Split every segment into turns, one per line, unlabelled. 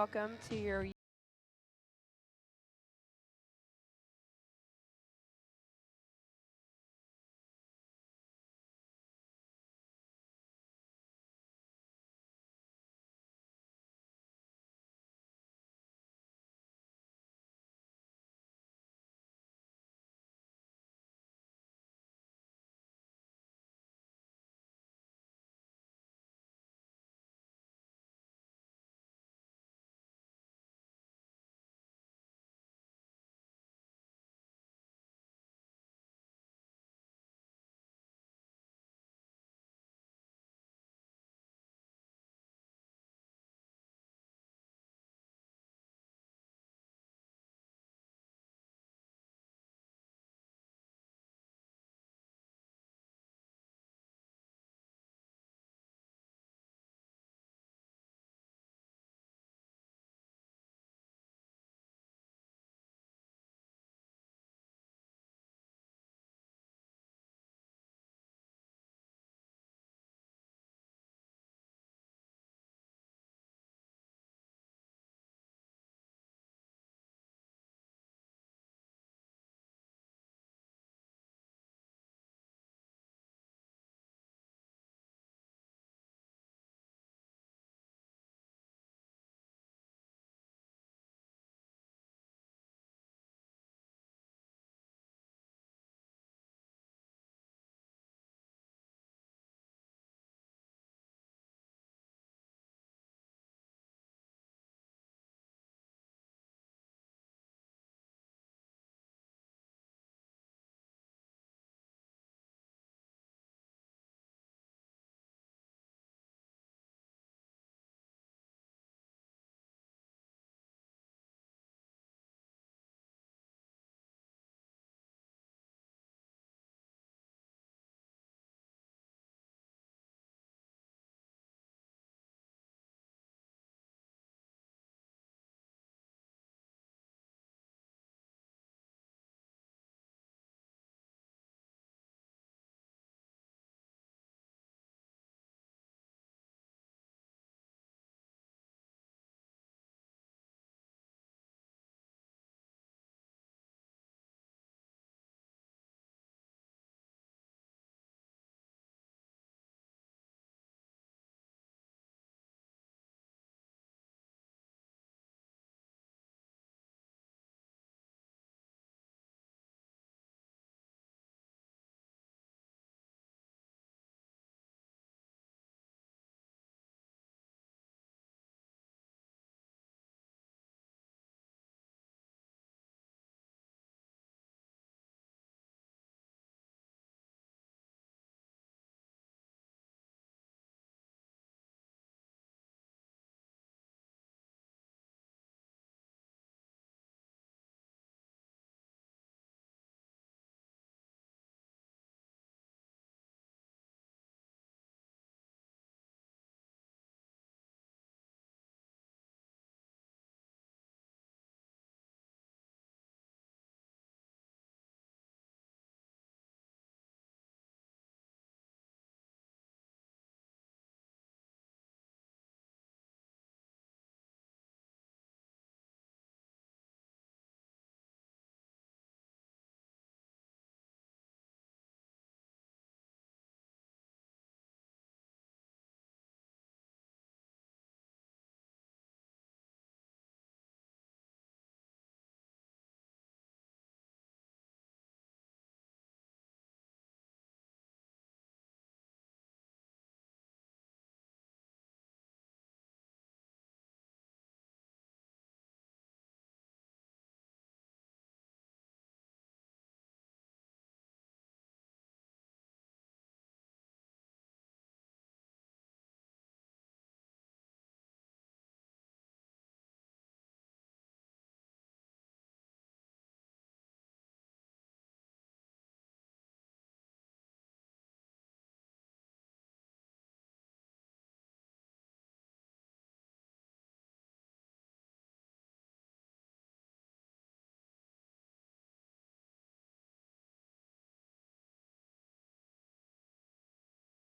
welcome to your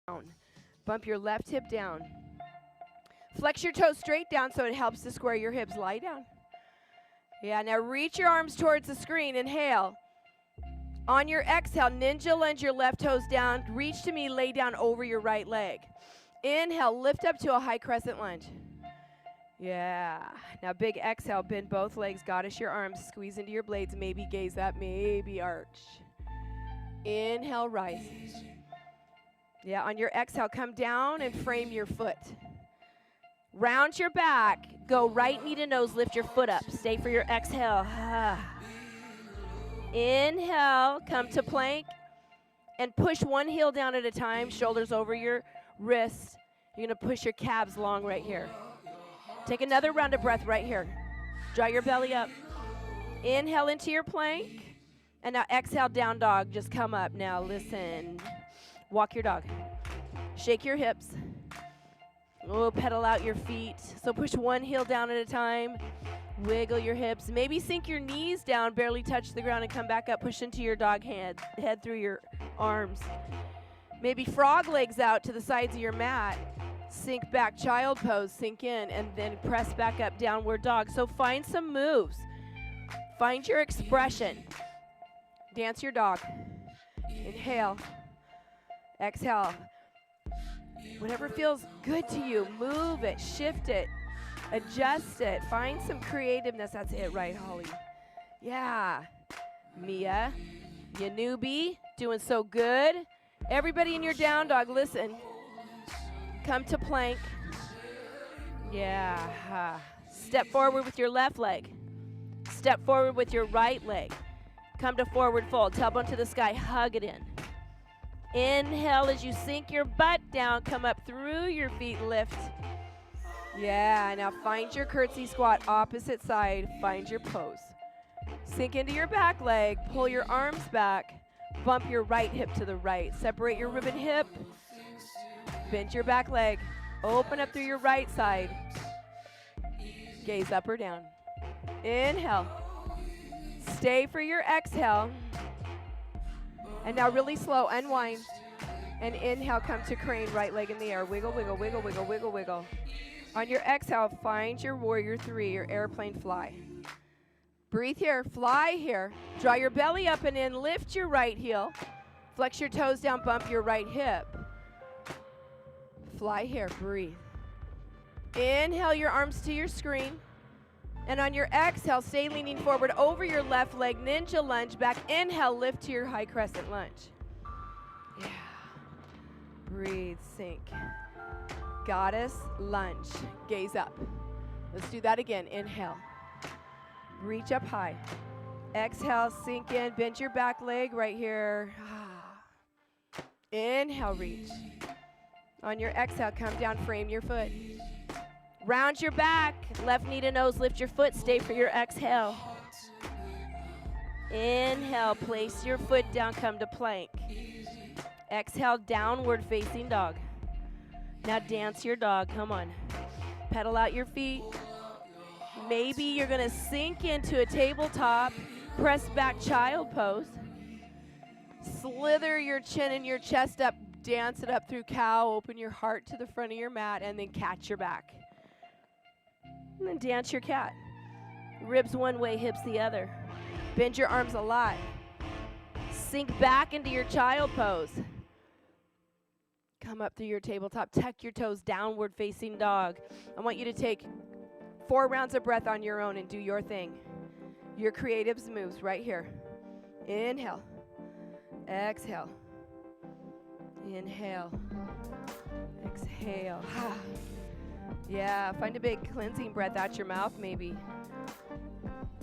down. Bump your left hip down. Flex your toes straight down so it helps to square your hips. Lie down. Yeah, now reach your arms towards the screen. Inhale. On your exhale, ninja lunge your left toes down. Reach to me, lay down over your right leg. Inhale, lift up to a high crescent lunge. Yeah. Now big exhale, bend both legs, goddess your arms, squeeze into your blades, maybe gaze up, maybe arch. Inhale, rise. Yeah, on your exhale, come down and frame your foot. Round your back, go right knee to nose, lift your foot up. Stay for your exhale. Inhale, come to plank, and push one heel down at a time, shoulders over your wrists. You're gonna push your calves long right here. Take another round of breath right here. Draw your belly up. Inhale into your plank. And now exhale, down dog. Just come up. Now listen. Walk your dog. Shake your hips. Oh, pedal out your feet. So push one heel down at a time. Wiggle your hips. Maybe sink your knees down, barely touch the ground, and come back up. Push into your dog head through your arms. Maybe frog legs out to the sides of your mat. Sink back, child pose, sink in, and then press back up, downward dog. So find some moves. Find your expression. Dance your dog. Inhale. Exhale. Whatever feels good to you, move it, shift it, adjust it. Find some creativeness. That's it, right, Holly? Yeah. Mia, you newbie, doing so good. Everybody in your down dog, listen. Come to plank. Yeah. Step forward with your left leg. Step forward with your right leg. Come to forward fold. Tailbone to the sky. Hug it in. Inhale as you sink your butt down. Come up through your feet. Lift. Yeah. Now find your curtsy squat. Opposite side. Find your pose. Sink into your back leg. Pull your arms back. Bump your right hip to the right. Separate your ribbon hip. Bend your back leg. Open up through your right side. Gaze up or down. Inhale. Stay for your exhale. And now really slow, unwind. And inhale, come to crane, right leg in the air. Wiggle, wiggle, wiggle, wiggle, wiggle, wiggle. On your exhale, find your warrior three, your airplane fly. Breathe here, fly here. Draw your belly up and in, lift your right heel. Flex your toes down, bump your right hip. Fly here, breathe. Inhale your arms to your screen. And on your exhale, stay leaning forward over your left leg, ninja lunge back. Inhale, lift to your high crescent lunge. Yeah. Breathe, sink. Goddess lunge. Gaze up. Let's do that again. Inhale. Reach up high. Exhale, sink in, bend your back leg right here. Inhale, reach. On your exhale, come down, frame your foot. Round your back, left knee to nose, lift your foot, stay for your exhale. Inhale, place your foot down, come to plank. Exhale, downward facing dog. Now dance your dog, come on. Pedal out your feet. Maybe you're gonna sink into a tabletop, press back child pose. Slither your chin and your chest up, dance it up through cow, open your heart to the front of your mat, and then catch your back. And then dance your cat. Ribs one way, hips the other. Bend your arms a lot. Sink back into your child pose. Come up through your tabletop, tuck your toes, downward facing dog. I want you to take 4 rounds of breath on your own and do your thing. Your creatives moves right here. Inhale. Exhale. Inhale. Exhale. Yeah, find a big cleansing breath out your mouth maybe.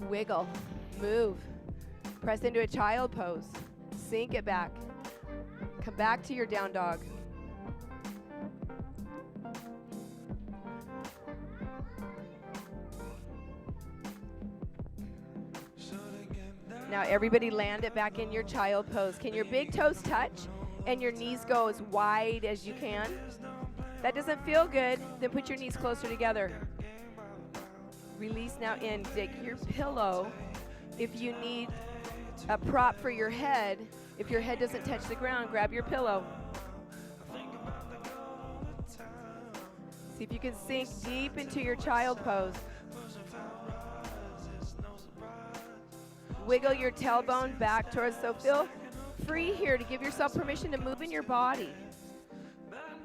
Wiggle. Move. Press into a child pose. Sink it back. Come back to your down dog. Now everybody land it back in your child pose. Can your big toes touch and your knees go as wide as you can? That doesn't feel good, then put your knees closer together. Release now in, take your pillow. If you need a prop for your head, if your head doesn't touch the ground, grab your pillow. See if you can sink deep into your child pose. Wiggle your tailbone back towards, so feel free here to give yourself permission to move in your body.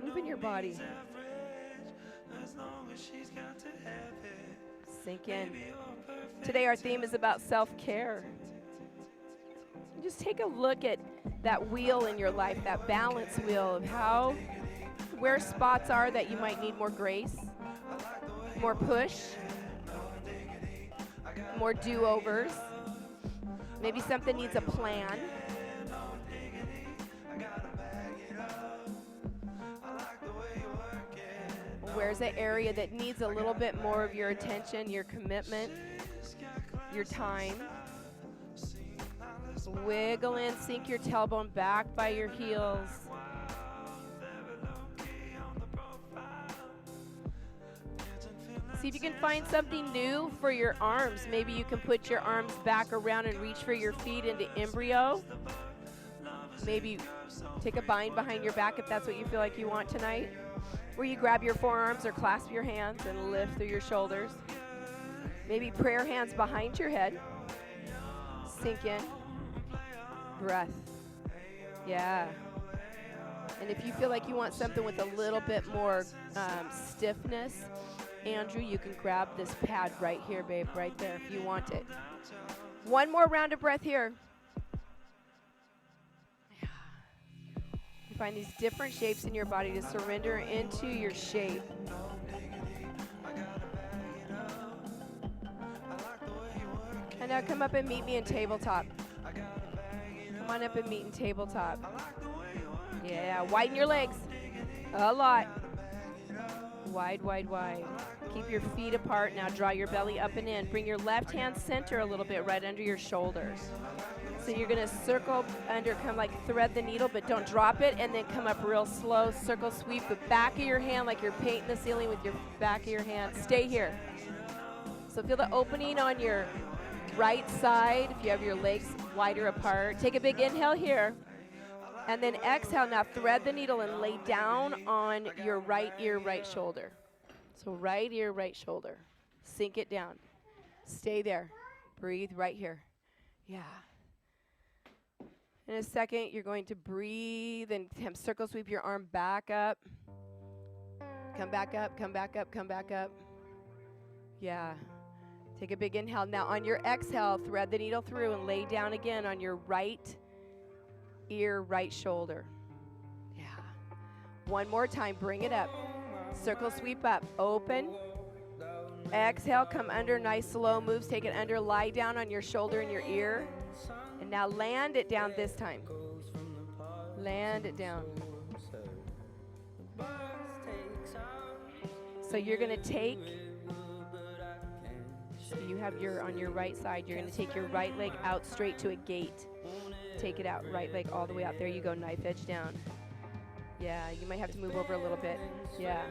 Move in your body. Sink in. Today our theme is about self-care. Just take a look at that wheel in your life, that balance wheel of where spots are that you might need more grace, more push, more do-overs. Maybe something needs a plan. Where's an area that needs a little bit more of your attention, your commitment, your time? Wiggle in, sink your tailbone back by your heels. See if you can find something new for your arms. Maybe you can put your arms back around and reach for your feet into embryo. Maybe take a bind behind your back if that's what you feel like you want tonight. Where you grab your forearms or clasp your hands and lift through your shoulders. Maybe prayer hands behind your head. Sink in. Breath. Yeah. And if you feel like you want something with a little bit more stiffness, Andrew, you can grab this pad right here, babe, right there if you want it. One more round of breath here. You find these different shapes in your body to surrender into your shape. And now come up and meet me in tabletop. Come on up and meet in tabletop. Yeah, widen your legs a lot. Wide, wide, wide. Keep your feet apart. Now draw your belly up and in. Bring your left hand center a little bit right under your shoulders. So you're going to circle under, come like thread the needle, but don't drop it, and then come up real slow. Circle sweep the back of your hand like you're painting the ceiling with your back of your hand. Stay here. So feel the opening on your right side if you have your legs wider apart. Take a big inhale here. And then exhale. Now thread the needle and lay down on your right ear, right shoulder. So right ear, right shoulder. Sink it down. Stay there. Breathe right here. Yeah. In a second, you're going to breathe and circle sweep your arm back up. Come back up, come back up, come back up. Yeah. Take a big inhale. Now on your exhale, thread the needle through and lay down again on your right ear, right shoulder. Yeah. One more time. Bring it up. Circle sweep up. Open. Exhale. Come under. Nice slow moves. Take it under. Lie down on your shoulder and your ear. And now land it down this time. Land it down. So you're going to take, so you have your, on your right side, you're going to take your right leg out straight to a gate. Take it out, right leg all the way out. There you go, knife edge down. Yeah, you might have to move over a little bit. Yeah.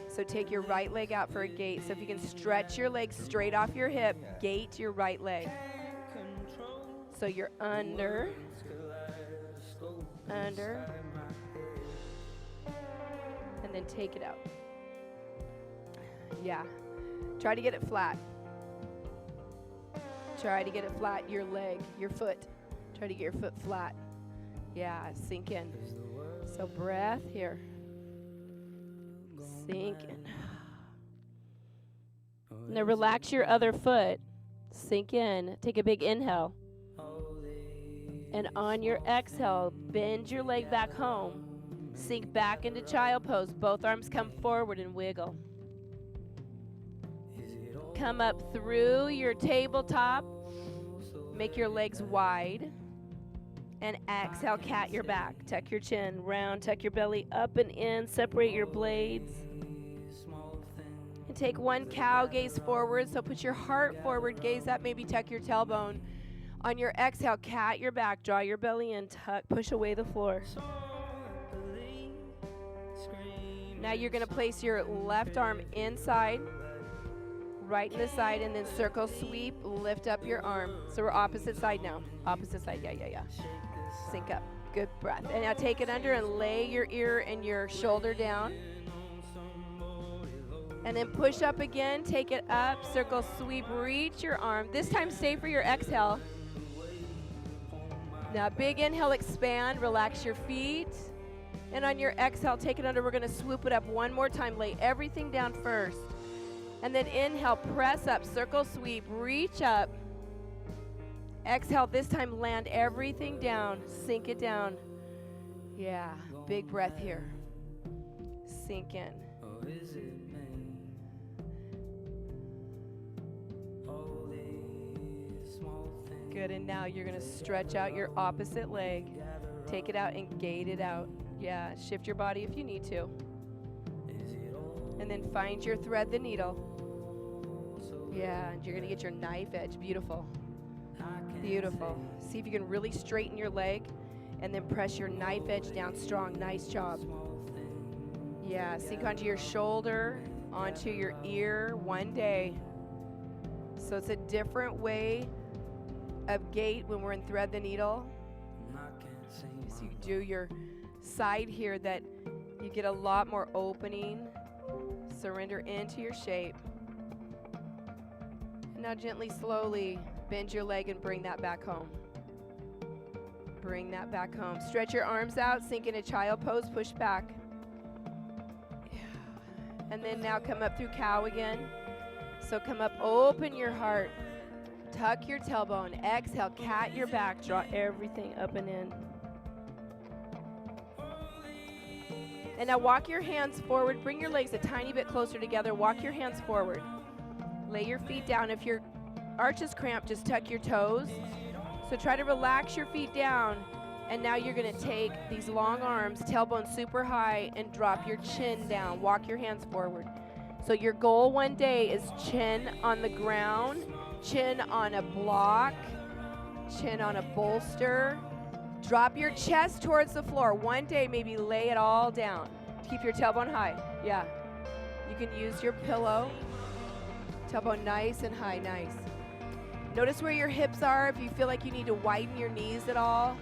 So take your right leg out for a gate. So if you can stretch your leg straight off your hip, gate your right leg. So you're under, and then take it out. Yeah. Try to get it flat. Try to get it flat, your leg, your foot. Try to get your foot flat. Yeah, sink in. So breath here. Sink in. Now relax your other foot. Sink in. Take a big inhale. And on your exhale, bend your leg back home. Sink back into child pose. Both arms come forward and wiggle. Come up through your tabletop. Make your legs wide. And exhale, cat your back. Tuck your chin, round, tuck your belly up and in. Separate your blades. And take one cow gaze forward. So put your heart forward, gaze up, maybe tuck your tailbone. On your exhale, cat your back, draw your belly in, tuck, push away the floor. Now you're going to place your left arm inside, right in the side, and then circle sweep, lift up your arm. So we're opposite side now. Opposite side, yeah. Sink up. Good breath. And now take it under and lay your ear and your shoulder down. And then push up again, take it up, circle sweep, reach your arm. This time stay for your exhale. Now big inhale, expand, relax your feet. And on your exhale, take it under. We're gonna swoop it up one more time. Lay everything down first. And then inhale, press up, circle sweep, reach up. Exhale, this time land everything down, sink it down. Yeah, big breath here. Sink in. Good, and now you're gonna stretch out your opposite leg. Take it out and gate it out. Yeah, shift your body if you need to. And then find your thread the needle. Yeah, and you're gonna get your knife edge. Beautiful. Beautiful. See if you can really straighten your leg and then press your knife edge down strong. Nice job. Yeah, sink onto your shoulder, onto your ear, one day. So it's a different way of gait when we're in thread the needle. So you do your side here that you get a lot more opening. Surrender into your shape. And now gently, slowly bend your leg and bring that back home. Bring that back home. Stretch your arms out, sink into child pose, push back. Yeah. And then now come up through cow again. So come up, open your heart. Tuck your tailbone. Exhale, cat your back. Draw everything up and in. And now walk your hands forward. Bring your legs a tiny bit closer together. Walk your hands forward. Lay your feet down. If your arch is cramped, just tuck your toes. So try to relax your feet down. And now you're going to take these long arms, tailbone super high, and drop your chin down. Walk your hands forward. So your goal one day is chin on the ground, chin on a block, chin on a bolster. Drop your chest towards the floor. One day, maybe lay it all down. Keep your tailbone high. Yeah. You can use your pillow. Tailbone nice and high, nice. Notice where your hips are. If you feel like you need to widen your knees at all,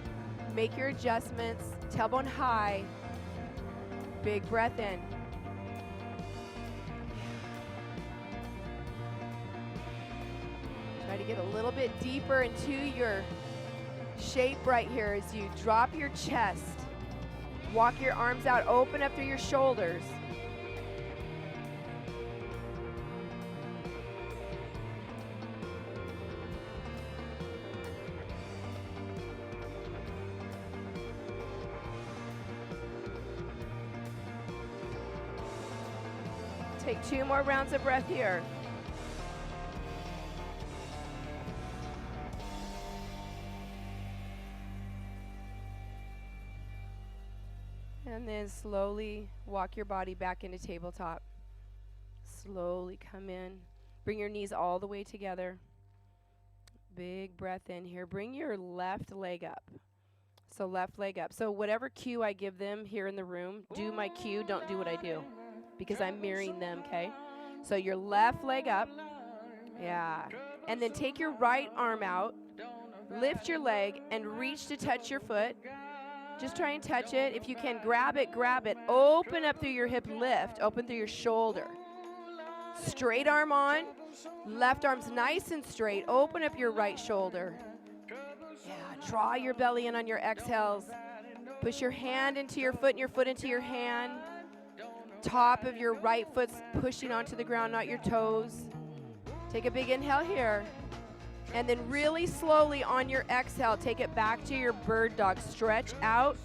make your adjustments. Tailbone high. Big breath in. Try to get a little bit deeper into your shape right here as you drop your chest. Walk your arms out, open up through your shoulders. Take 2 more rounds of breath here. And then slowly walk your body back into tabletop. Slowly come in. Bring your knees all the way together. Big breath in here. Bring your left leg up. So left leg up. So whatever cue I give them here in the room, do my cue, don't do what I do. Because I'm mirroring them, okay? So your left leg up. Yeah. And then take your right arm out. Lift your leg and reach to touch your foot. Just try and touch it. If you can, grab it, grab it. Open up through your hip, lift. Open through your shoulder. Straight arm on. Left arm's nice and straight. Open up your right shoulder. Yeah, draw your belly in on your exhales. Push your hand into your foot and your foot into your hand. Top of your right foot's pushing onto the ground, not your toes. Take a big inhale here. And then really slowly on your exhale, take it back to your bird dog. Stretch out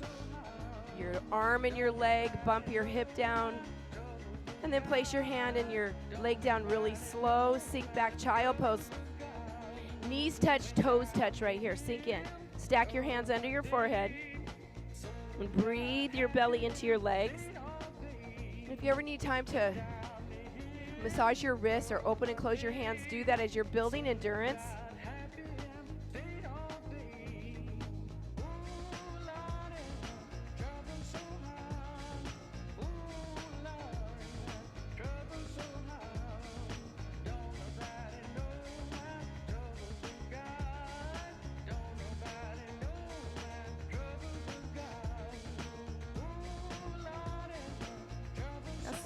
your arm and your leg, bump your hip down, and then place your hand and your leg down really slow. Sink back, child pose. Knees touch, toes touch right here. Sink in. Stack your hands under your forehead. And breathe your belly into your legs. If you ever need time to massage your wrists or open and close your hands, do that as you're building endurance.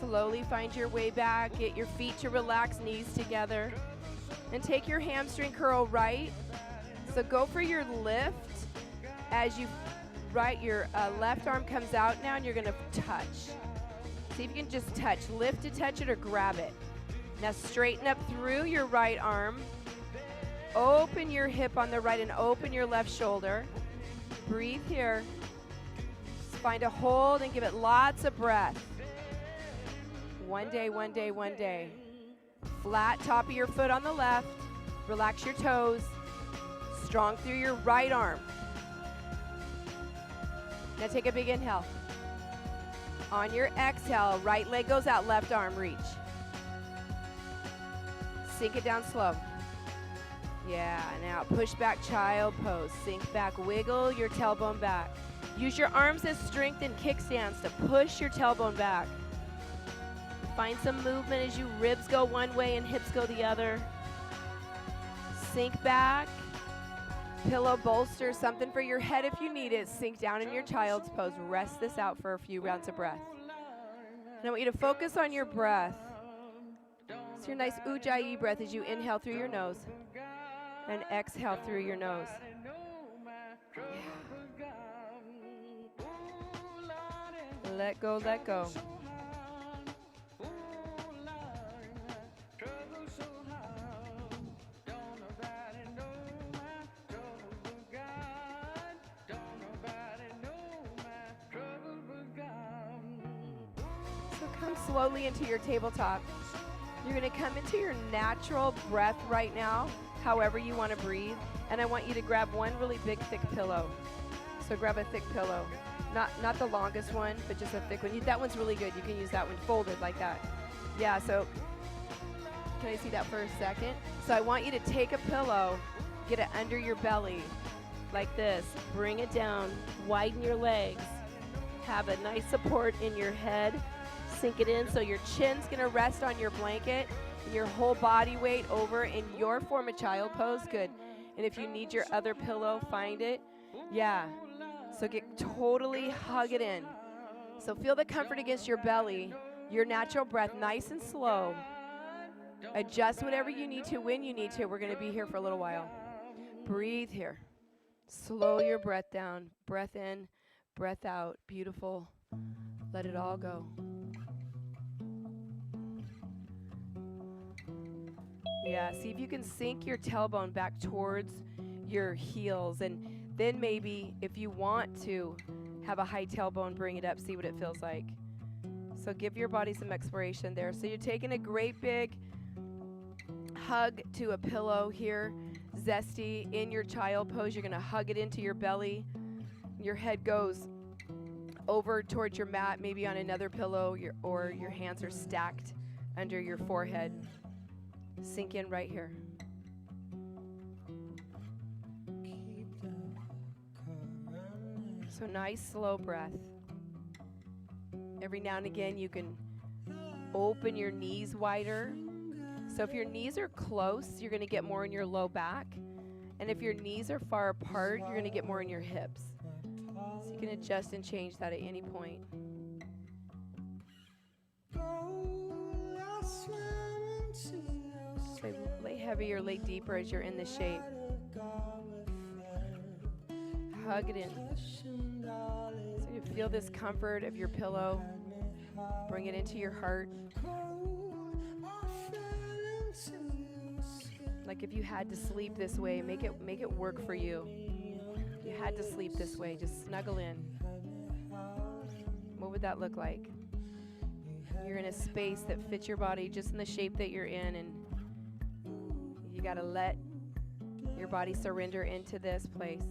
Slowly find your way back. Get your feet to relax, knees together. And take your hamstring curl right. So go for your lift as you your left arm comes out now, and you're going to touch. See if you can just touch. Lift to touch it or grab it. Now straighten up through your right arm. Open your hip on the right and open your left shoulder. Breathe here. Find a hold and give it lots of breath. One day, one day, one day. Flat top of your foot on the left. Relax your toes. Strong through your right arm. Now take a big inhale. On your exhale, right leg goes out, left arm reach. Sink it down slow. Yeah, now push back child pose. Sink back, wiggle your tailbone back. Use your arms as strength in kickstands to push your tailbone back. Find some movement as you ribs go one way and hips go the other. Sink back. Pillow, bolster, something for your head if you need it. Sink down in your child's pose. Rest this out for a few rounds of breath. And I want you to focus on your breath. It's your nice ujjayi breath as you inhale through your nose and exhale through your nose. Yeah. Let go, let go. Come slowly into your tabletop. You're going to come into your natural breath right now, however you want to breathe. And I want you to grab one really big, thick pillow. So grab a thick pillow. Not the longest one, but just a thick one. That one's really good. You can use that one folded like that. Yeah, so can I see that for a second? So I want you to take a pillow, get it under your belly like this. Bring it down, widen your legs. Have a nice support in your head. Sink it in so your chin's going to rest on your blanket and your whole body weight over in your form of child pose. Good. And if you need your other pillow, find it. Yeah. So totally hug it in. So feel the comfort against your belly, your natural breath, nice and slow. Adjust whatever you need to when you need to. We're going to be here for a little while. Breathe here. Slow your breath down. Breath in, breath out. Beautiful. Let it all go. Yeah, see if you can sink your tailbone back towards your heels, and then maybe if you want to have a high tailbone, bring it up, see what it feels like. So give your body some exploration there. So you're taking a great big hug to a pillow here, zesty in your child pose. You're going to hug it into your belly. Your head goes over towards your mat, maybe on another pillow, or your hands are stacked under your forehead. Sink in right here. So nice, slow breath. Every now and again, you can open your knees wider. So if your knees are close, you're going to get more in your low back. And if your knees are far apart, you're going to get more in your hips. So you can adjust and change that at any point. So lay heavier, lay deeper as you're in this shape. Hug it in. So you feel this comfort of your pillow. Bring it into your heart. Like if you had to sleep this way, make it work for you. If you had to sleep this way, just snuggle in. What would that look like? You're in a space that fits your body just in the shape that you're in, and you got to let your body surrender into this place.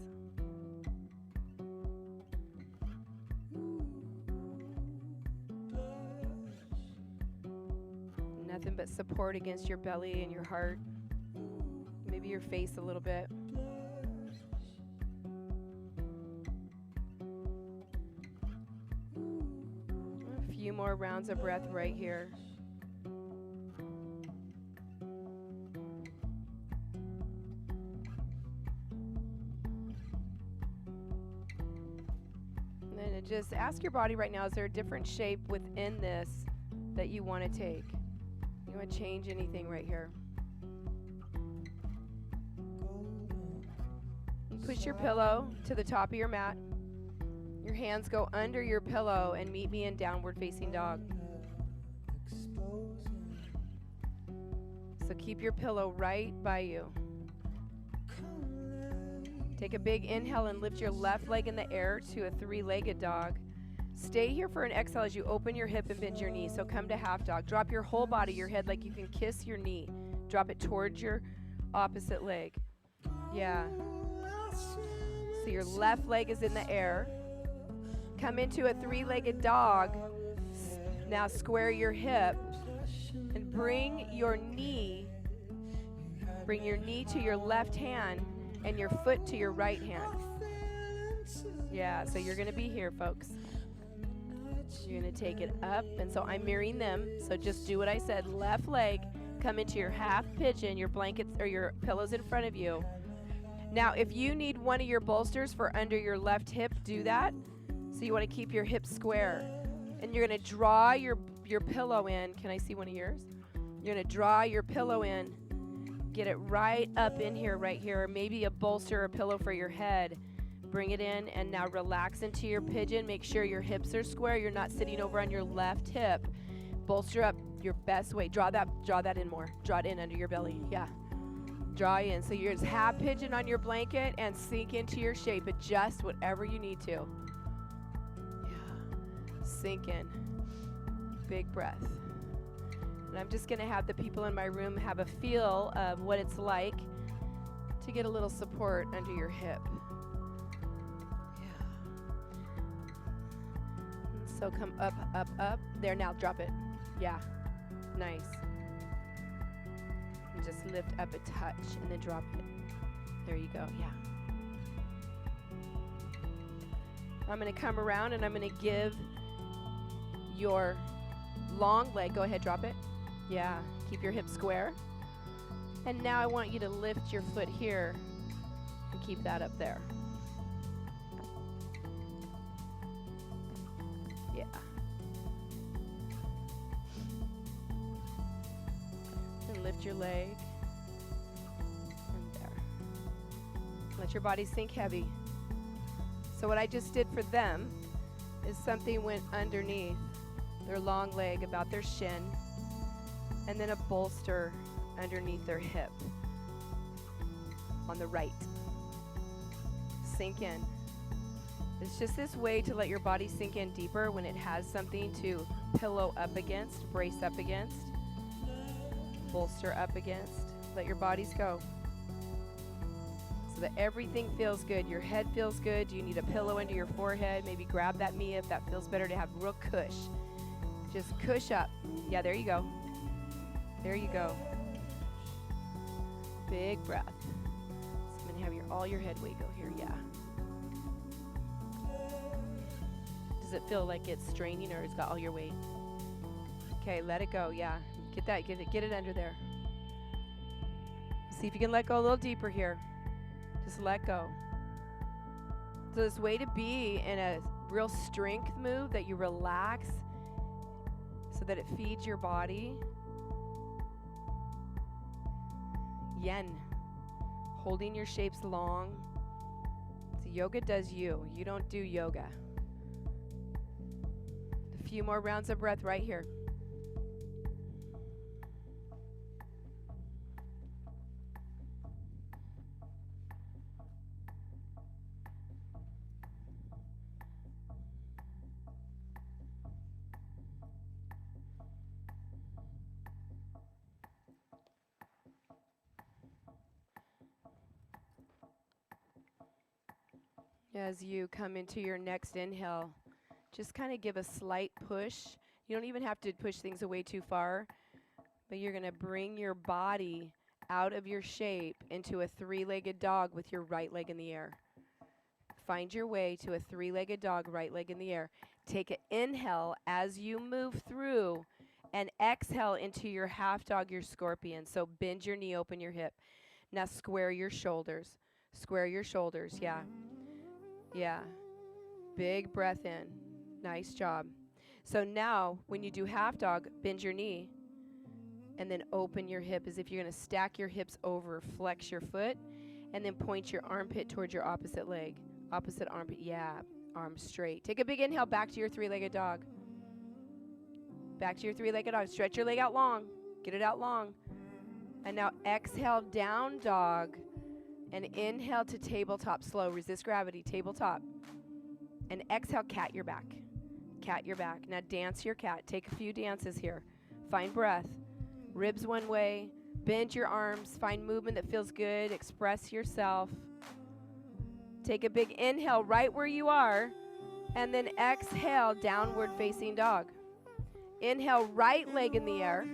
Nothing but support against your belly and your heart. Maybe your face a little bit. A few more rounds of breath right here. And then just ask your body right now, is there a different shape within this that you want to take. You want to change anything right here. And push your pillow to the top of your mat. Your hands go under your pillow and meet me in downward facing dog. So keep your pillow right by you. Take a big inhale and lift your left leg in the air to a three-legged dog. Stay here for an exhale as you open your hip and bend your knee. So come to half dog. Drop your whole body, your head like you can kiss your knee. Drop it towards your opposite leg. Yeah. So your left leg is in the air. Come into a three-legged dog. Now square your hip and bring your knee to your left hand and your foot to your right hand. Yeah, so you're going to be here, folks. You're going to take it up, and so I'm mirroring them. So just do what I said. Left leg, come into your half pigeon, your blankets or your pillows in front of you. Now, if you need one of your bolsters for under your left hip, do that. So you want to keep your hips square. And you're going to draw your pillow in. Can I see one of yours? You're going to draw your pillow in. Get it right up in here, right here. Or maybe a bolster or pillow for your head. Bring it in and now relax into your pigeon. Make sure your hips are square. You're not sitting over on your left hip. Bolster up your best way. Draw that in more. Draw it in under your belly. Yeah. Draw in. So you're just half pigeon on your blanket and sink into your shape. Adjust whatever you need to. Yeah. Sink in. Big breath. And I'm just going to have the people in my room have a feel of what it's like to get a little support under your hip. So come up, up, up. There, now drop it. Yeah, nice. And just lift up a touch and then drop it. There you go, yeah. I'm gonna come around and I'm gonna give your long leg, go ahead, drop it. Yeah, keep your hips square. And now I want you to lift your foot here and keep that up there. Yeah. And lift your leg. And there. Let your body sink heavy. So what I just did for them is something went underneath their long leg, about their shin, and then a bolster underneath their hip on the right. Sink in. It's just this way to let your body sink in deeper when it has something to pillow up against, brace up against, bolster up against. Let your bodies go so that everything feels good. Your head feels good. Do you need a pillow under your forehead? Maybe grab that knee if that feels better, to have real cush. Just cush up. Yeah, there you go. There you go. Big breath. So I'm going to have all your head weight go here. Yeah. Does it feel like it's straining or it's got all your weight? Okay, let it go. Yeah. Get it under there. See if you can let go a little deeper here. Just let go. So this way to be in a real strength move, that you relax so that it feeds your body. Yen. Holding your shapes long. So yoga does you. You don't do yoga. A few more rounds of breath right here. As you come into your next inhale, just kind of give a slight push. You don't even have to push things away too far, but you're going to bring your body out of your shape into a three-legged dog with your right leg in the air. Find your way to a three-legged dog, right leg in the air. Take an inhale as you move through, and exhale into your half dog, your scorpion. So bend your knee, open your hip. Now square your shoulders. Square your shoulders, yeah. Yeah. Big breath in. Nice job. So now, when you do half dog, bend your knee and then open your hip as if you're going to stack your hips over, flex your foot, and then point your armpit towards your opposite leg. Opposite armpit, yeah, arms straight. Take a big inhale back to your three-legged dog. Back to your three-legged dog. Stretch your leg out long. Get it out long. And now exhale, down dog, and inhale to tabletop slow. Resist gravity, tabletop. And exhale, cat your back. Cat your back. Now dance your cat. Take a few dances here. Find breath. Ribs one way. Bend your arms. Find movement that feels good. Express yourself. Take a big inhale right where you are. And then exhale, downward facing dog. Inhale, right leg in the air.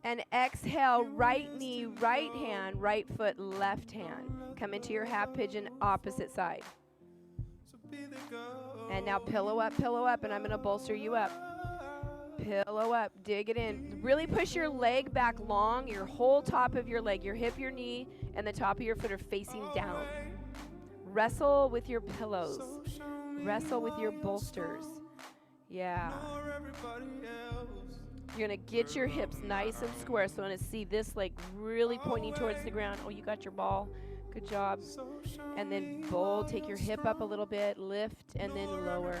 And exhale, right knee, right hand, right foot, left hand. Come into your half pigeon, opposite side. And now pillow up, and I'm going to bolster you up. Pillow up, dig it in. Really push your leg back long, your whole top of your leg, your hip, your knee, and the top of your foot are facing down. Wrestle with your pillows. Wrestle with your bolsters. Yeah. You're going to get your hips nice and square. So I want to see this leg really pointing towards the ground. Oh, you got your ball. Good job. And then bold. Take your hip up a little bit. Lift and then lower.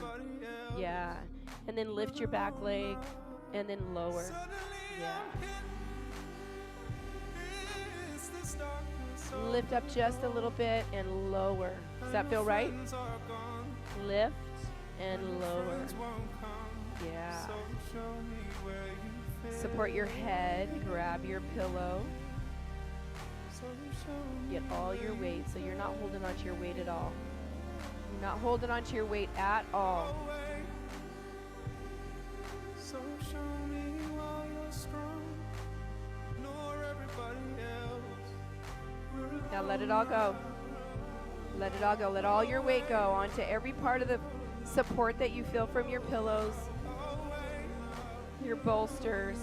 Yeah. And then lift your back leg and then lower. Yeah. Lift up just a little bit and lower. Does that feel right? Lift and lower. Yeah. Support your head. Grab your pillow. Get all your weight, so you're not holding onto your weight at all. You're not holding onto your weight at all. Now let it all go. Let it all go. Let all your weight go onto every part of the support that you feel from your pillows, your bolsters.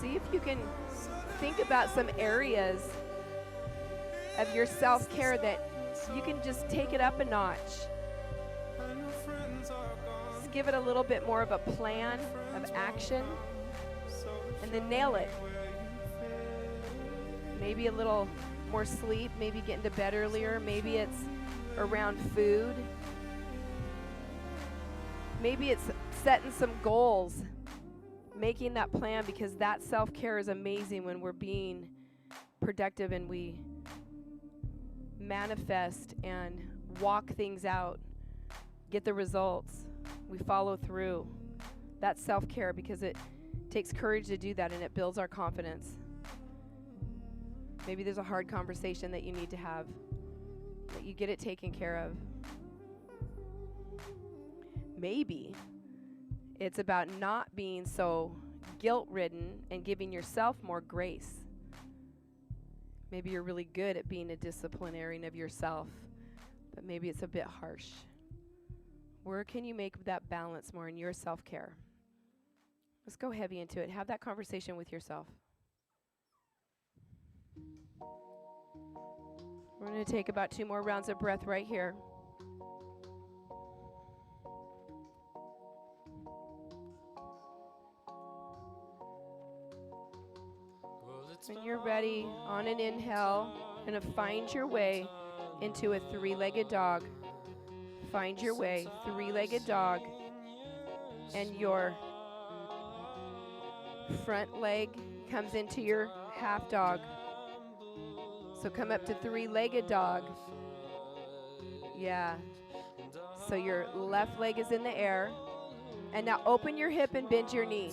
See if you can think about some areas of your self-care that you can just take it up a notch. Just give it a little bit more of a plan of action and then nail it. Maybe a little more sleep, maybe getting to bed earlier, maybe it's around food. Maybe it's setting some goals, making that plan, because that self-care is amazing when we're being productive and we manifest and walk things out, get the results, we follow through. That's self-care because it takes courage to do that and it builds our confidence. Maybe there's a hard conversation that you need to have, that you get it taken care of. Maybe it's about not being so guilt-ridden and giving yourself more grace. Maybe you're really good at being a disciplinarian of yourself, but maybe it's a bit harsh. Where can you make that balance more in your self-care? Let's go heavy into it. Have that conversation with yourself. We're going to take about 2 more rounds of breath right here. When you're ready, on an inhale, you're going to find your way into a 3-legged dog. Find your way, 3-legged dog, and your front leg comes into your half dog. So come up to 3-legged dog. Yeah. So your left leg is in the air. And now open your hip and bend your knee.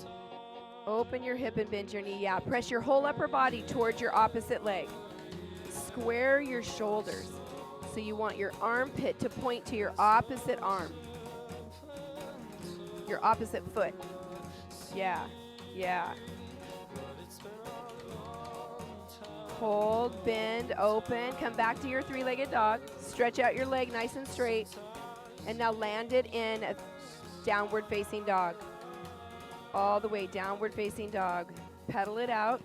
Open your hip and bend your knee. Yeah. Press your whole upper body towards your opposite leg. Square your shoulders. So you want your armpit to point to your opposite arm. Your opposite foot. Yeah. Yeah. Hold, bend, open. Come back to your 3-legged dog. Stretch out your leg nice and straight. And now land it in a downward facing dog. All the way downward facing dog. Pedal it out.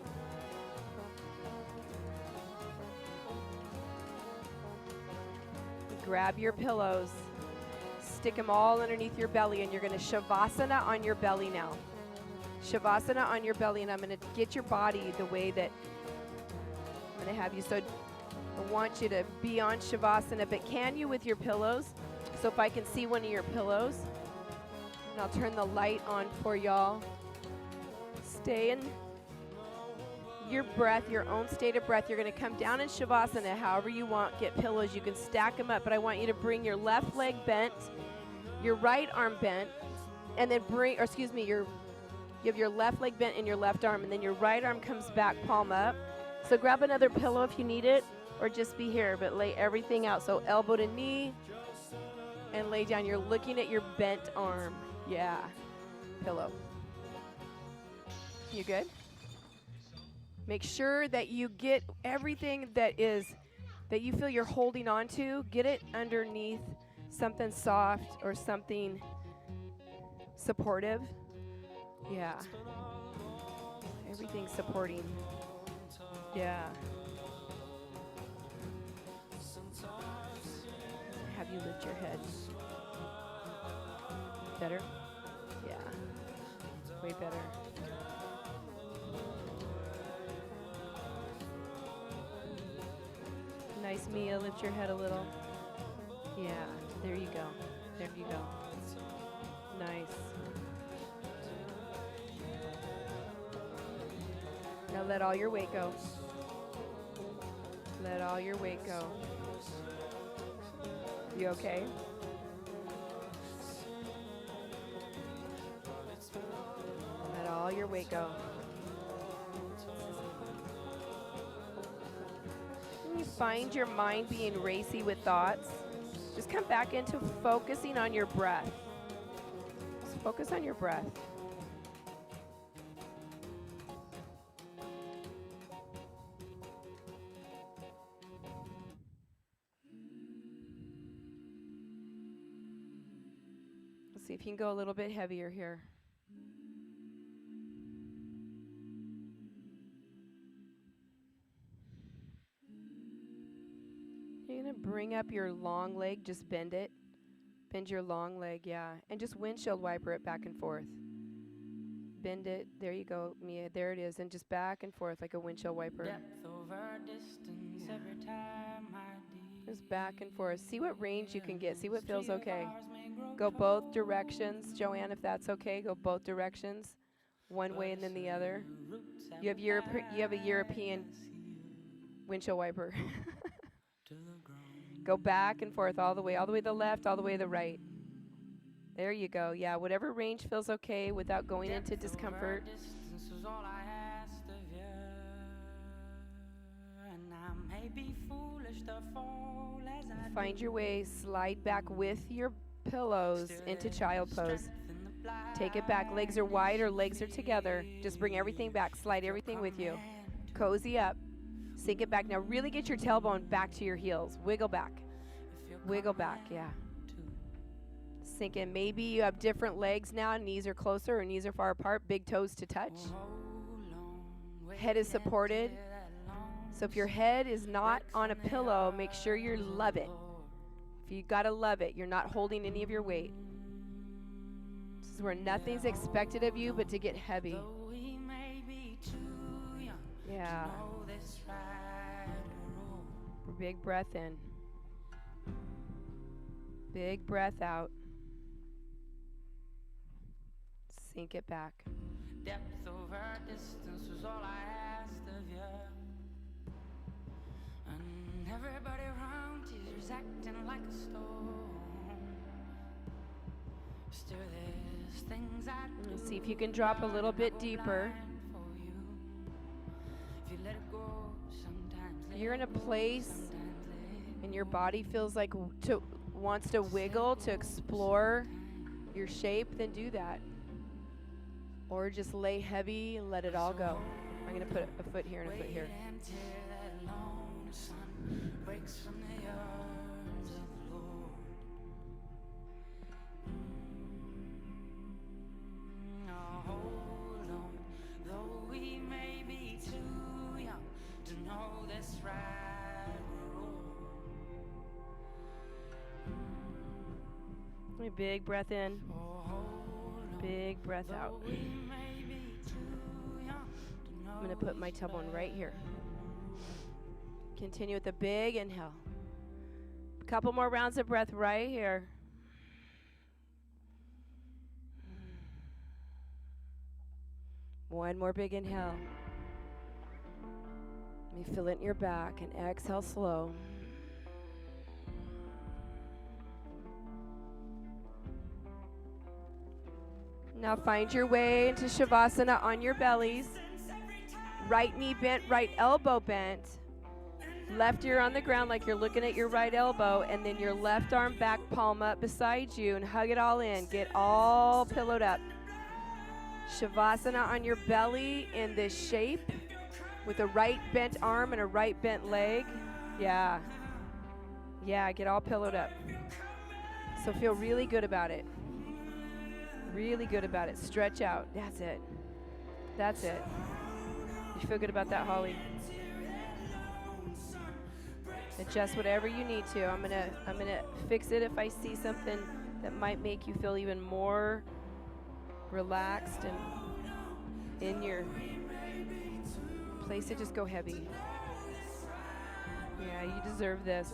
Grab your pillows. stick them all underneath your belly, and you're going to Shavasana on your belly now. Shavasana on your belly, and I'm going to get your body the way that I'm going to have you. So I want you to be on Shavasana, but can you with your pillows? So if I can see one of your pillows, and I'll turn the light on for y'all. Stay in your breath, your own state of breath. You're going to come down in Shavasana however you want. Get pillows. You can stack them up, but I want you to bring your left leg bent, your right arm bent, and then you have your left leg bent and your left arm, and then your right arm comes back, palm up. So grab another pillow if you need it, or just be here, but lay everything out. So elbow to knee, and lay down. You're looking at your bent arm. Yeah. Pillow. You good? Make sure that you get everything that you feel you're holding on to, get it underneath something soft or something supportive. Yeah. Everything's supporting. Yeah. Have you lift your head. Better? Yeah. Way better. Nice, Mia. Lift your head a little. Yeah. There you go. There you go. Nice. Now let all your weight go. Let all your weight go. You okay? Let all your weight go. When you find your mind being racy with thoughts, just come back into focusing on your breath. Just focus on your breath. Let's see if you can go a little bit heavier here. You're going to bring up your long leg, just bend it. Bend your long leg, yeah. And just windshield wiper it back and forth. Bend it. There you go, Mia. There it is. And just back and forth like a windshield wiper. Yeah. Just back and forth. See what range you can get. See what feels okay. Go both directions. Joanne, if that's okay, go both directions. One way and then the other. You have a European windshield wiper. Go back and forth all the way to the left, all the way to the right. There you go. Yeah, whatever range feels okay without going into discomfort. Find your way, slide back with your pillows into child pose. Take it back. Legs are wide or legs are together. Just bring everything back. Slide everything with you. Cozy up. Sink it back. Now really get your tailbone back to your heels. Wiggle back. Wiggle back, yeah. Sink in. Maybe you have different legs now. Knees are closer or knees are far apart. Big toes to touch. Head is supported. So if your head is not on a pillow, make sure you love it. If you gotta love it, you're not holding any of your weight. This is where nothing's expected of you but to get heavy. Yeah. Big breath in. Big breath out. Sink it back. Depth over distance was all I asked of you. And everybody around is acting like a storm. Still there's things I do. See if you can drop a little bit deeper. If you let it go, sometimes you're in a place and your body feels like wants to wiggle to explore your shape, then do that. Or just lay heavy and let it all go. I'm going to put a foot here and a foot here. A big breath in. Big breath out. I'm going to put my tailbone right here. Continue with a big inhale. A couple more rounds of breath right here. One more big inhale. Let me feel it in your back and exhale slow. Now find your way into Shavasana on your bellies. Right knee bent, right elbow bent. Left ear on the ground like you're looking at your right elbow, and then your left arm back palm up beside you and hug it all in. Get all pillowed up. Shavasana on your belly in this shape with a right bent arm and a right bent leg. Yeah, get all pillowed up. So feel really good about it. Really good about it. Stretch out. That's it. That's it. You feel good about that, Holly? Adjust whatever you need to. I'm gonna fix it if I see something that might make you feel even more relaxed and in your place to just go heavy. Yeah, you deserve this.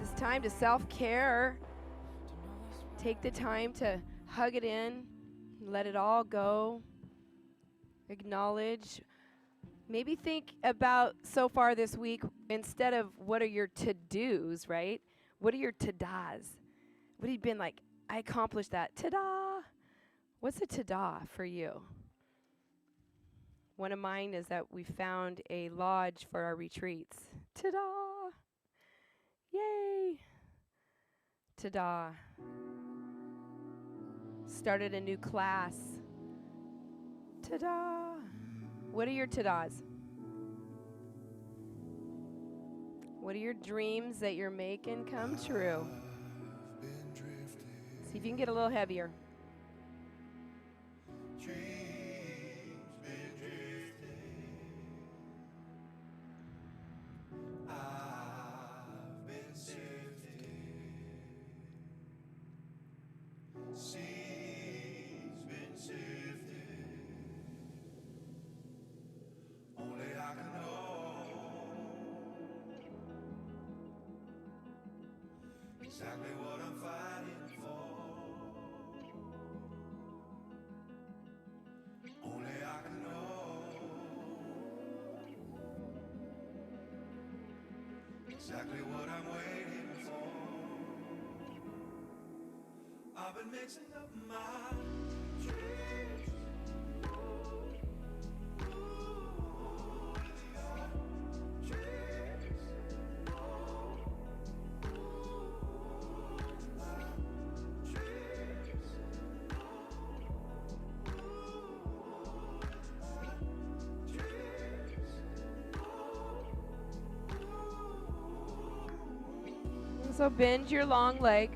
It's time to self-care. Take the time to hug it in, let it all go. Acknowledge. Maybe think about so far this week, instead of what are your to-dos, right? What are your ta-das? What have you been like, I accomplished that. Ta-da! What's a ta-da for you? One of mine is that we found a lodge for our retreats. Ta-da! Yay! Ta-da! Started a new class. Ta-da! What are your ta-das? What are your dreams that you're making come true? See if you can get a little heavier.
Exactly what I'm fighting for. Only I can know. Exactly what I'm waiting for. I've been mixing up my dreams.
So bend your long leg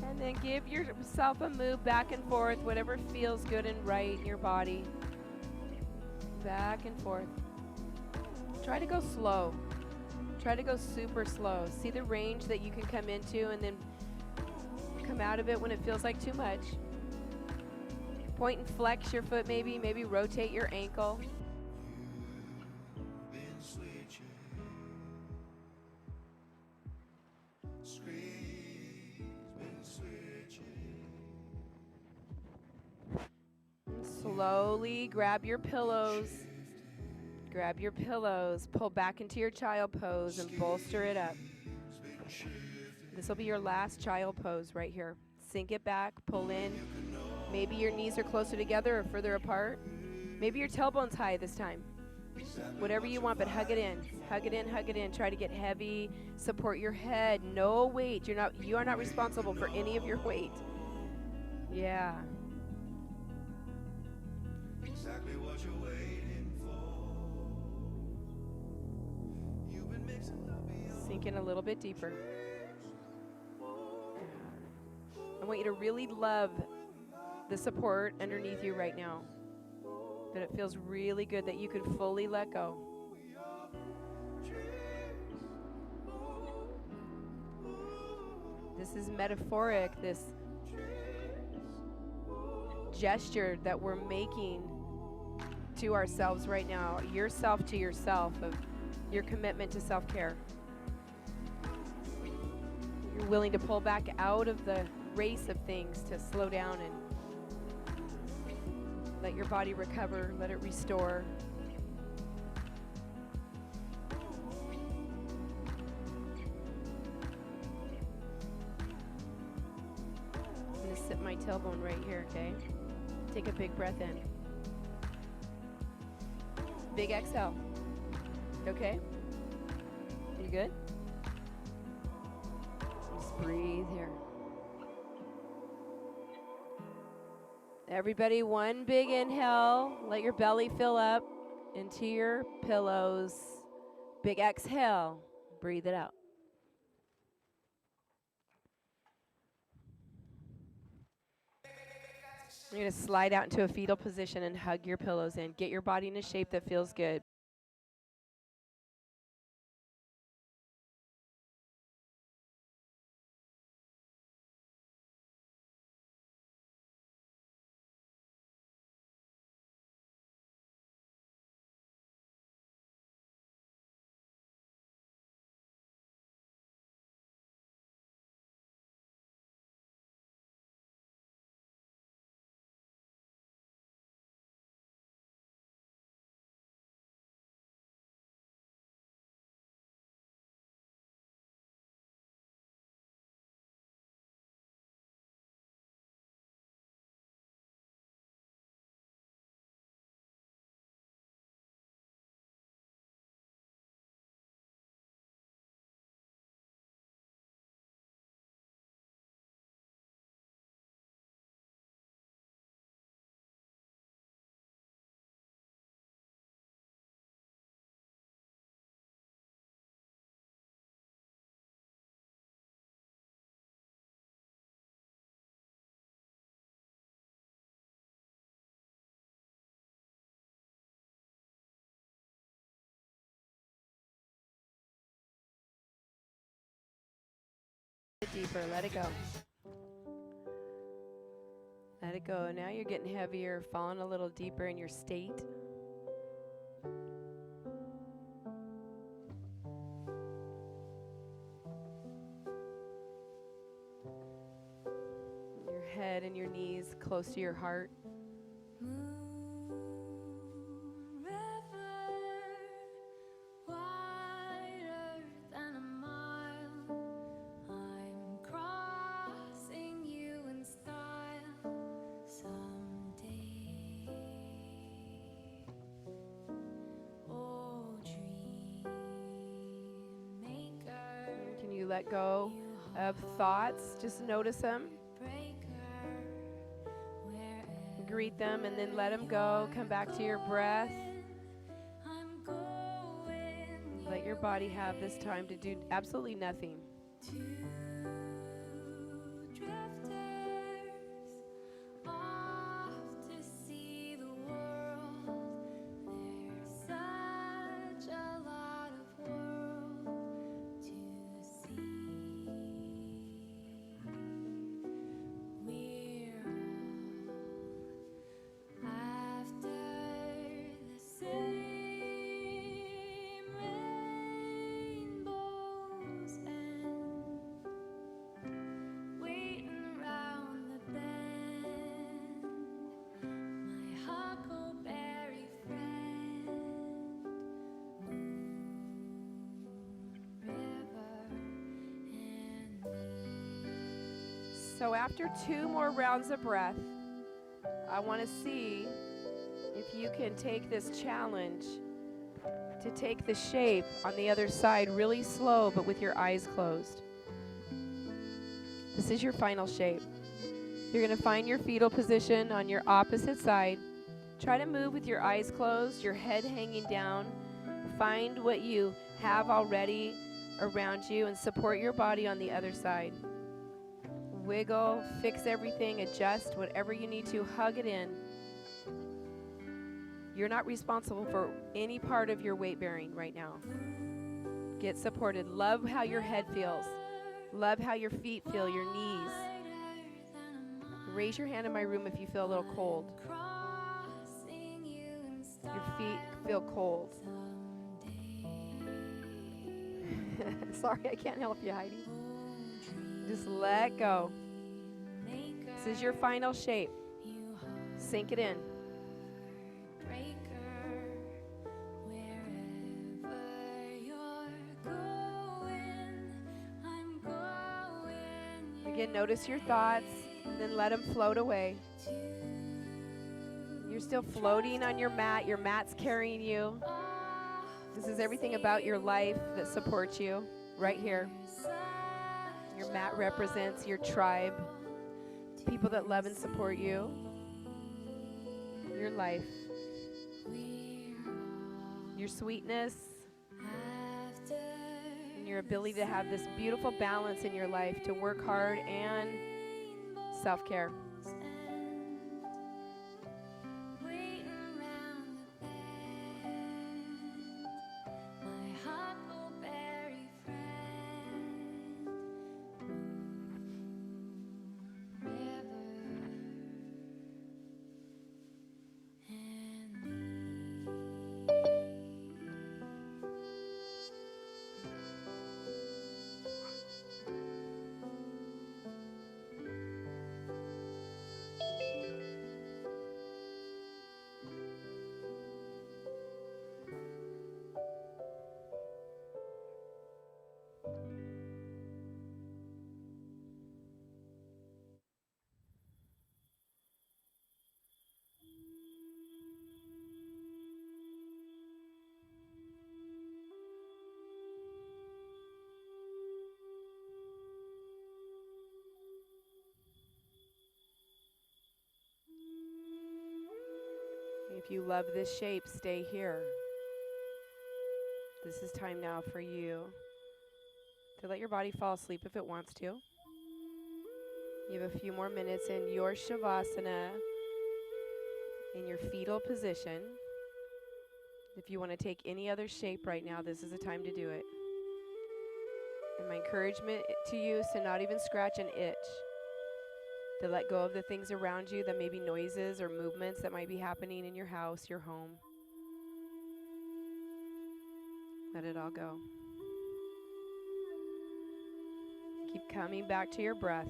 and then give yourself a move back and forth, whatever feels good and right in your body. Back and forth. Try to go slow. Try to go super slow. See the range that you can come into and then come out of it when it feels like too much. Point and flex your foot maybe rotate your ankle. Slowly grab your pillows. Grab your pillows. Pull back into your child pose and bolster it up. This will be your last child pose right here. Sink it back, pull in. Maybe your knees are closer together or further apart. Maybe your tailbone's high this time. Whatever you want, but hug it in. Hug it in, hug it in. Try to get heavy. Support your head. No weight. You are not responsible for any of your weight. Yeah.
Exactly what you're waiting for. You've been mixing up beyond.
Sink in a little bit deeper. I want you to really love the support underneath you right now. That it feels really good that you could fully let go. This is metaphoric, this gesture that we're making to ourselves right now, yourself to yourself, of your commitment to self-care. You're willing to pull back out of the race of things to slow down and let your body recover, let it restore. I'm going to sit my tailbone right here, okay? Take a big breath in. Big exhale. Okay? You good? Just breathe here. Everybody, one big inhale. Let your belly fill up into your pillows. Big exhale. Breathe it out. You're going to slide out into a fetal position and hug your pillows in. Get your body in a shape that feels good. Deeper, let it go. Let it go. Now you're getting heavier, falling a little deeper in your state. Your head and your knees close to your heart. Let go of thoughts. Just notice them. Greet them and then let them go. Come back to your breath. Let your body have this time to do absolutely nothing. So after 2 more rounds of breath, I want to see if you can take this challenge to take the shape on the other side really slow, but with your eyes closed. This is your final shape. You're going to find your fetal position on your opposite side. Try to move with your eyes closed, your head hanging down. Find what you have already around you and support your body on the other side. Wiggle, fix everything, adjust whatever you need to, hug it in. You're not responsible for any part of your weight bearing right now. Get supported. Love how your head feels. Love how your feet feel, your knees. Raise your hand in my room if you feel a little cold. Your feet feel cold. Sorry, I can't help you, Heidi. Just let go. This is your final shape. Sink it in. Again, notice your thoughts, and then let them float away. You're still floating on your mat. Your mat's carrying you. This is everything about your life that supports you right here. Your mat represents your tribe, people that love and support you, your life, your sweetness, and your ability to have this beautiful balance in your life to work hard and self-care. If you love this shape, stay here. This is time now for you to let your body fall asleep if it wants to. You have a few more minutes in your Shavasana, in your fetal position. If you want to take any other shape right now, this is the time to do it. And my encouragement to you is to not even scratch an itch. To let go of the things around you that may be noises or movements that might be happening in your house, your home. Let it all go. Keep coming back to your breath.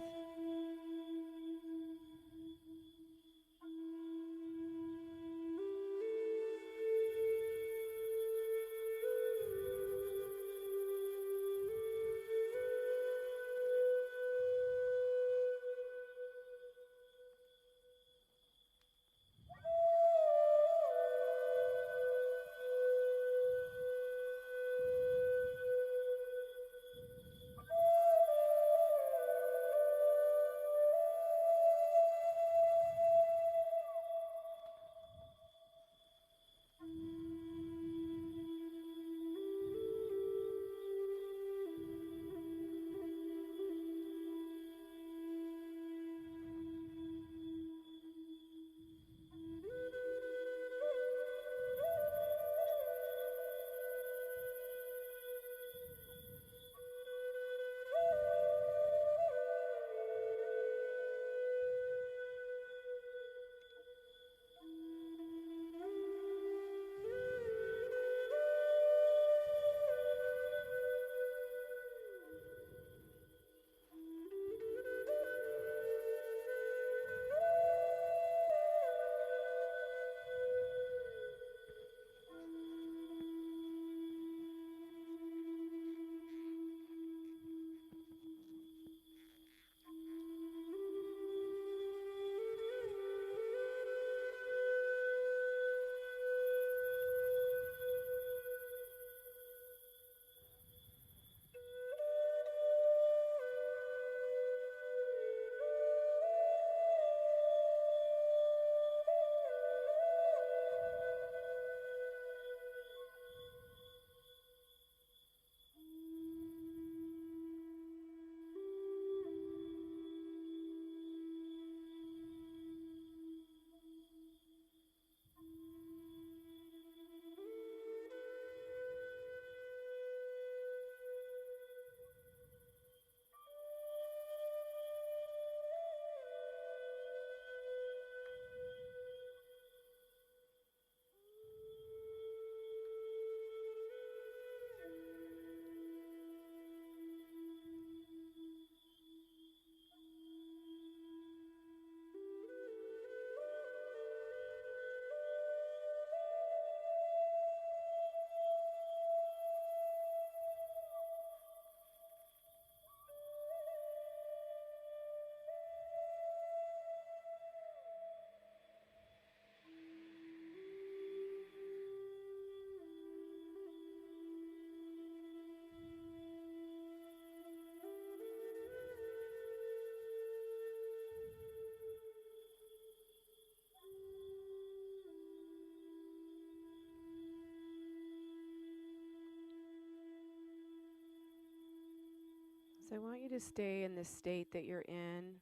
So I want you to stay in the state that you're in.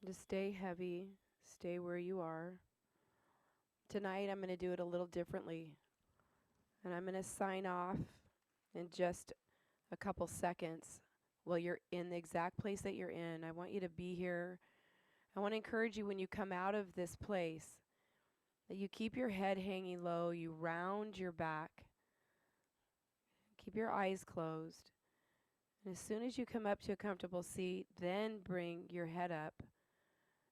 Just stay heavy. Stay where you are. Tonight I'm going to do it a little differently. And I'm going to sign off in just a couple seconds while you're in the exact place that you're in. I want you to be here. I want to encourage you when you come out of this place that you keep your head hanging low, you round your back, keep your eyes closed. And as soon as you come up to a comfortable seat, then bring your head up.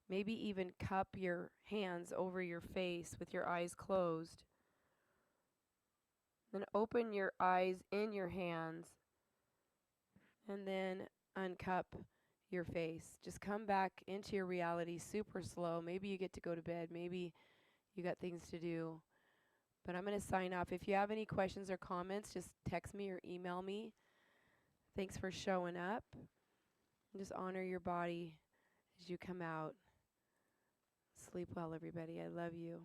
Maybe even cup your hands over your face with your eyes closed. Then open your eyes in your hands and then uncup your face. Just come back into your reality super slow. Maybe you get to go to bed. Maybe you got things to do. But I'm going to sign off. If you have any questions or comments, just text me or email me. Thanks for showing up. And just honor your body as you come out. Sleep well, everybody. I love you.